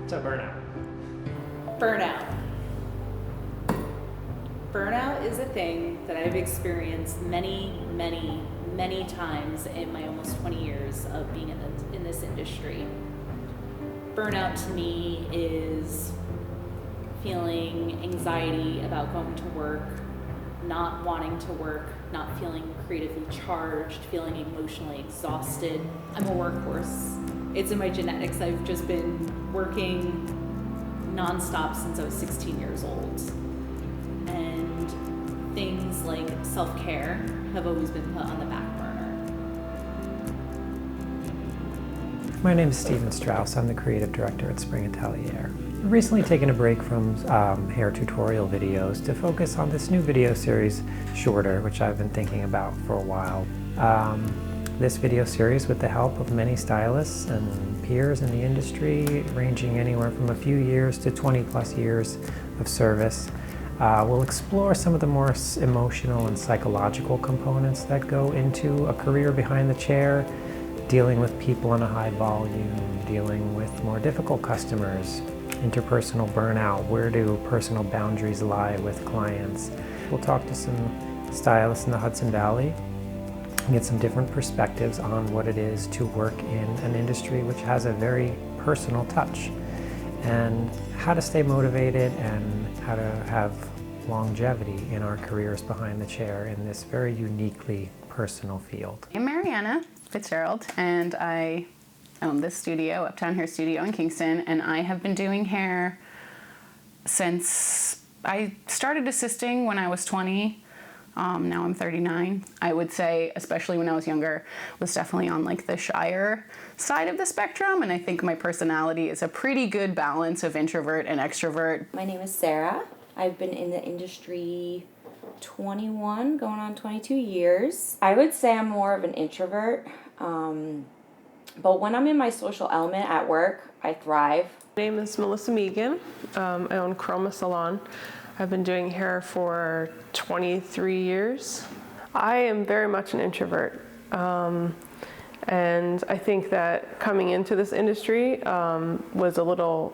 So burnout. Burnout. Burnout is a thing that I've experienced many times in my almost 20 years of being in this industry. Burnout to me is feeling anxiety about going to work, not wanting to work, not feeling creatively charged, feeling emotionally exhausted. I'm a workhorse. It's in my genetics. I've just been working nonstop since I was 16 years old. And things like self-care have always been put on the back burner. My name is Steven Strauss. I'm the creative director at Spring Atelier. I've recently taken a break from hair tutorial videos to focus on this new video series, Shorter, which I've been thinking about for a while. This video series, with the help of many stylists and peers in the industry, ranging anywhere from a few years to 20 plus years of service, will explore some of the more emotional and psychological components that go into a career behind the chair, dealing with people in a high volume, dealing with more difficult customers, interpersonal burnout, where do personal boundaries lie with clients. We'll talk to some stylists in the Hudson Valley and get some different perspectives on what it is to work in an industry which has a very personal touch, and how to stay motivated and how to have longevity in our careers behind the chair in this very uniquely personal field. I'm Mariana Fitzgerald, and I own this studio, Uptown Hair Studio in Kingston, and I have been doing hair since I started assisting when I was 20. Now I'm 39. I would say, especially when I was younger, was definitely on like the shyer side of the spectrum, and I think my personality is a pretty good balance of introvert and extrovert. My name is Sarah. I've been in the industry 21, going on 22 years. I would say I'm more of an introvert, but when I'm in my social element at work, I thrive. My name is Melissa Megan. I own Chroma Salon. I've been doing hair for 23 years. I am very much an introvert, and I think that coming into this industry was a little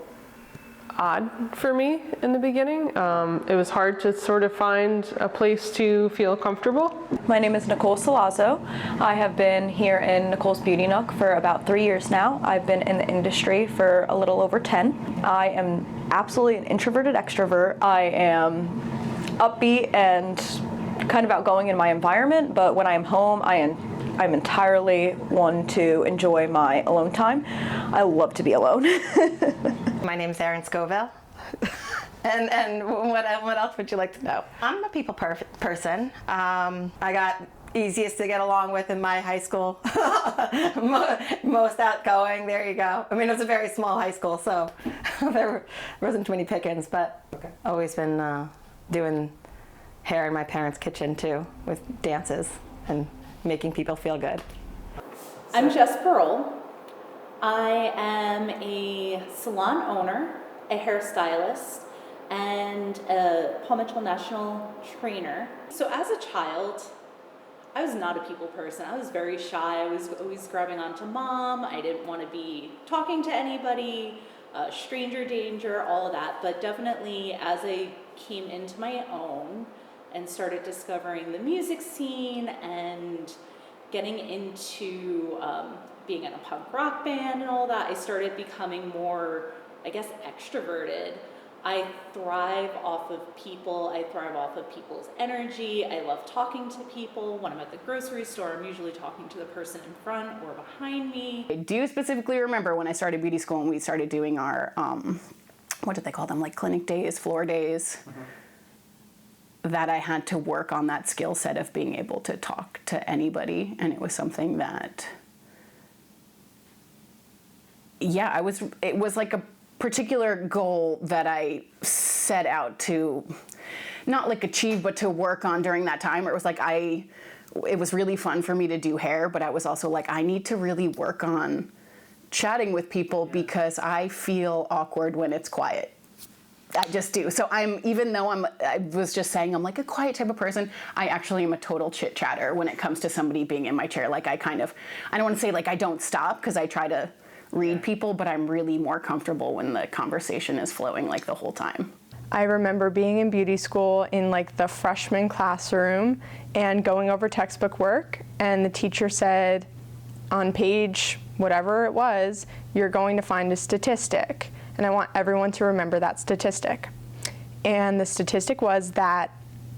odd for me in the beginning. It was hard to sort of find a place to feel comfortable. My name is Nicole Salazzo. I have been here in Nicole's Beauty Nook for about 3 years now. I've been in the industry for a little over 10. I am absolutely an introverted extrovert. I am upbeat and kind of outgoing in my environment, but when I am home, I'm entirely one to enjoy my alone time. I love to be alone. My name is Erin Scoville. and what else would you like to know? I'm a people person. I got easiest to get along with in my high school. Most outgoing, there you go. I mean, it was a very small high school, so there wasn't too many pickings, but always been doing hair in my parents' kitchen too, with dances and making people feel good. I'm Jess Pearl. I am a salon owner, a hairstylist, and a Paul Mitchell National trainer. So as a child, I was not a people person. I was very shy. I was always grabbing onto mom. I didn't want to be talking to anybody, stranger danger, all of that. But definitely as I came into my own and started discovering the music scene and getting into being in a punk rock band and all that, I started becoming more, I guess, extroverted. I thrive off of people. I thrive off of people's energy. I love talking to people. When I'm at the grocery store, I'm usually talking to the person in front or behind me. I do specifically remember when I started beauty school and we started doing our, what did they call them, like clinic days, floor days, that I had to work on that skill set of being able to talk to anybody. And it was something that, yeah, it was like a particular goal that I set out to not like achieve, but to work on during that time, where it was like it was really fun for me to do hair, but I was also like, I need to really work on chatting with people because I feel awkward when it's quiet. I just do. So even though I was just saying I'm like a quiet type of person, I actually am a total chit chatter when it comes to somebody being in my chair. Like I don't want to say like I don't stop, because I try to read people, but I'm really more comfortable when the conversation is flowing like the whole time. I remember being in beauty school in like the freshman classroom and going over textbook work, and the teacher said on page whatever it was, you're going to find a statistic, and I want everyone to remember that statistic. And the statistic was that,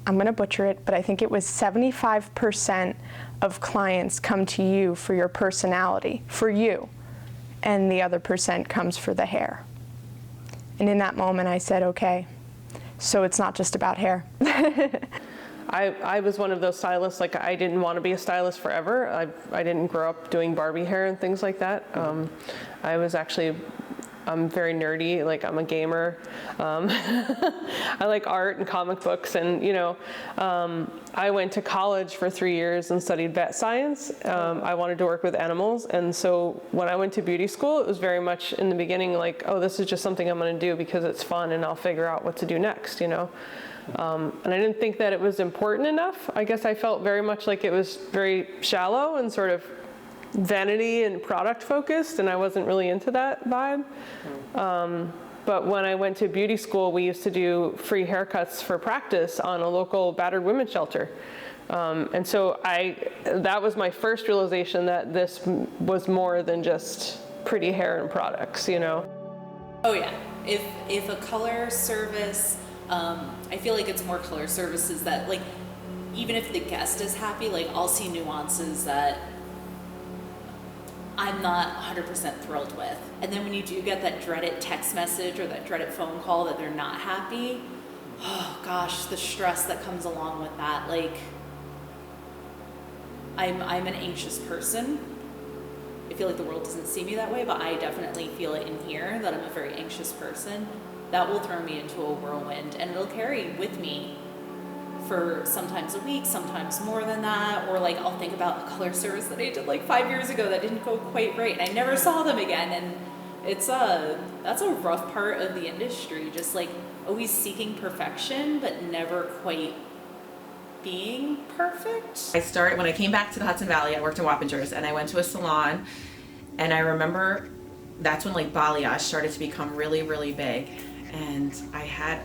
I'm going to butcher it, but I think it was 75% of clients come to you for your personality, for you, and the other percent comes for the hair. And in that moment I said, okay, so it's not just about hair. I was one of those stylists, like I didn't want to be a stylist forever. I didn't grow up doing Barbie hair and things like that. I'm very nerdy, like I'm a gamer. I like art and comic books, and I went to college for 3 years and studied vet science. I wanted to work with animals, and so when I went to beauty school, it was very much in the beginning like, oh, this is just something I'm gonna do because it's fun and I'll figure out what to do next, And I didn't think that it was important enough. I guess I felt very much like it was very shallow and sort of vanity and product focused, and I wasn't really into that vibe. But when I went to beauty school, we used to do free haircuts for practice on a local battered women's shelter. And so that was my first realization that this was more than just pretty hair and products, Oh yeah, if a color service, I feel like it's more color services that, like, even if the guest is happy, like, I'll see nuances that I'm not 100% thrilled with. And then when you do get that dreaded text message or that dreaded phone call that they're not happy, oh gosh, the stress that comes along with that. Like, I'm an anxious person. I feel like the world doesn't see me that way, but I definitely feel it in here that I'm a very anxious person. That will throw me into a whirlwind, and it'll carry with me for sometimes a week, sometimes more than that. Or like, I'll think about a color service that I did like 5 years ago that didn't go quite right, and I never saw them again. And that's a rough part of the industry, just like always seeking perfection but never quite being perfect. I started when I came back to the Hudson Valley. I worked in Wappingers, and I went to a salon, and I remember that's when like balayage started to become really, really big. And I had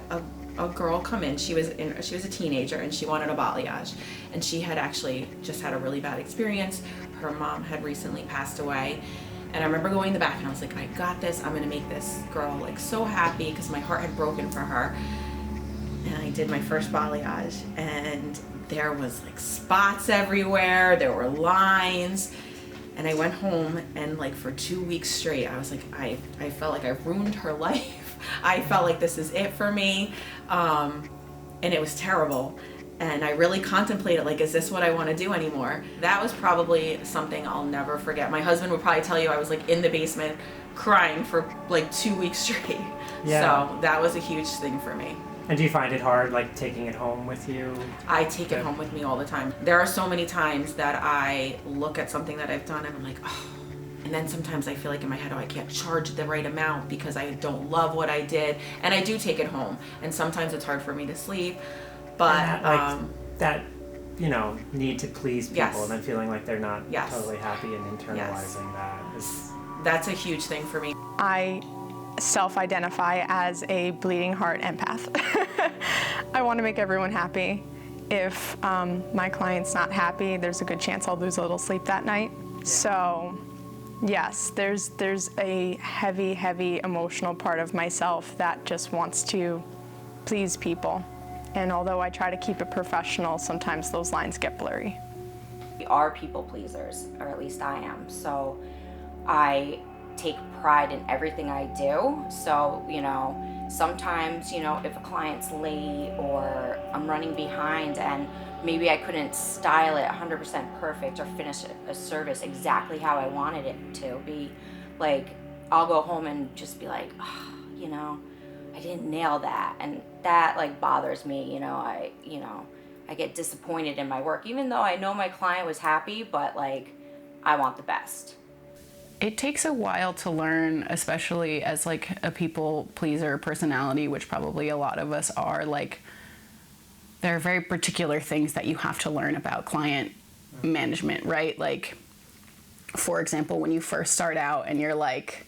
a girl come in. She was a teenager, and she wanted a balayage, and she had actually just had a really bad experience. Her mom had recently passed away, and I remember going in the back, and I was like, I got this. I'm gonna make this girl like so happy, because my heart had broken for her. And I did my first balayage, and there was like spots everywhere. There were lines. And I went home, and like for 2 weeks straight, I was like, I felt like I ruined her life. I felt like this is it for me. And it was terrible. And I really contemplated, like, is this what I want to do anymore? That was probably something I'll never forget. My husband would probably tell you I was like in the basement crying for like 2 weeks straight. Yeah. So that was a huge thing for me. And do you find it hard, like, taking it home with you? I take it home with me all the time. There are so many times that I look at something that I've done and I'm like, oh. And then sometimes I feel like in my head, oh, I can't charge the right amount because I don't love what I did. And I do take it home. And sometimes it's hard for me to sleep. But that need to please people, yes. and then feeling like they're not Yes. totally happy and internalizing that is... That's a huge thing for me. I self-identify as a bleeding heart empath. I want to make everyone happy. If my client's not happy, there's a good chance I'll lose a little sleep that night. Yeah. So yes, there's a heavy emotional part of myself that just wants to please people. And although I try to keep it professional, sometimes those lines get blurry. We are people pleasers, or at least I am. So I take pride in everything I do. So, sometimes, if a client's late or I'm running behind and maybe I couldn't style it 100% perfect or finish a service exactly how I wanted it to be, like, I'll go home and just be like, oh, I didn't nail that. And that like bothers me, I get disappointed in my work, even though I know my client was happy, but like, I want the best. It takes a while to learn, especially as like a people pleaser personality, which probably a lot of us are. Like, there are very particular things that you have to learn about client management, right? Like, for example, when you first start out and you're like,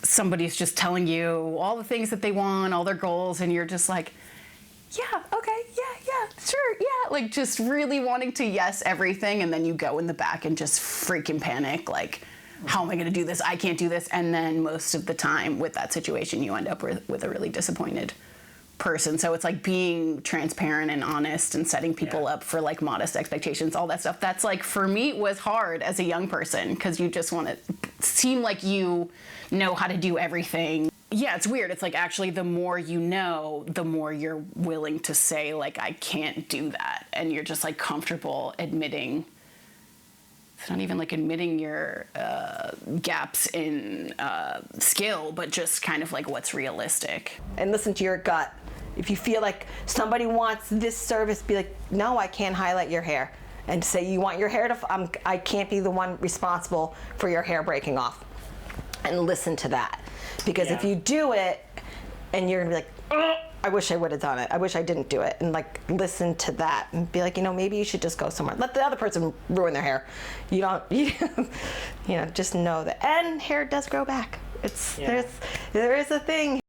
somebody's just telling you all the things that they want, all their goals, and you're just like, yeah, okay, yeah, sure, yeah. Like just really wanting to yes everything, and then you go in the back and just freaking panic, like, how am I gonna do this? I can't do this. And then most of the time with that situation, you end up with a really disappointed person. So it's like being transparent and honest and setting people up for like modest expectations, all that stuff. That's like, for me, was hard as a young person, because you just want to seem like you know how to do everything. Yeah, it's weird. It's like, actually, the more you know, the more you're willing to say, like, I can't do that. And you're just like comfortable admitting, it's not even like admitting your gaps in skill, but just kind of like what's realistic. And listen to your gut. If you feel like somebody wants this service, be like, no, I can't highlight your hair. And say you want your hair to, I can't be the one responsible for your hair breaking off. And listen to that. Because if you do it and you're gonna be like, oh, I wish I would have done it. I wish I didn't do it. And like, listen to that and be like, maybe you should just go somewhere. Let the other person ruin their hair. You don't, just know that. And hair does grow back. There is a thing.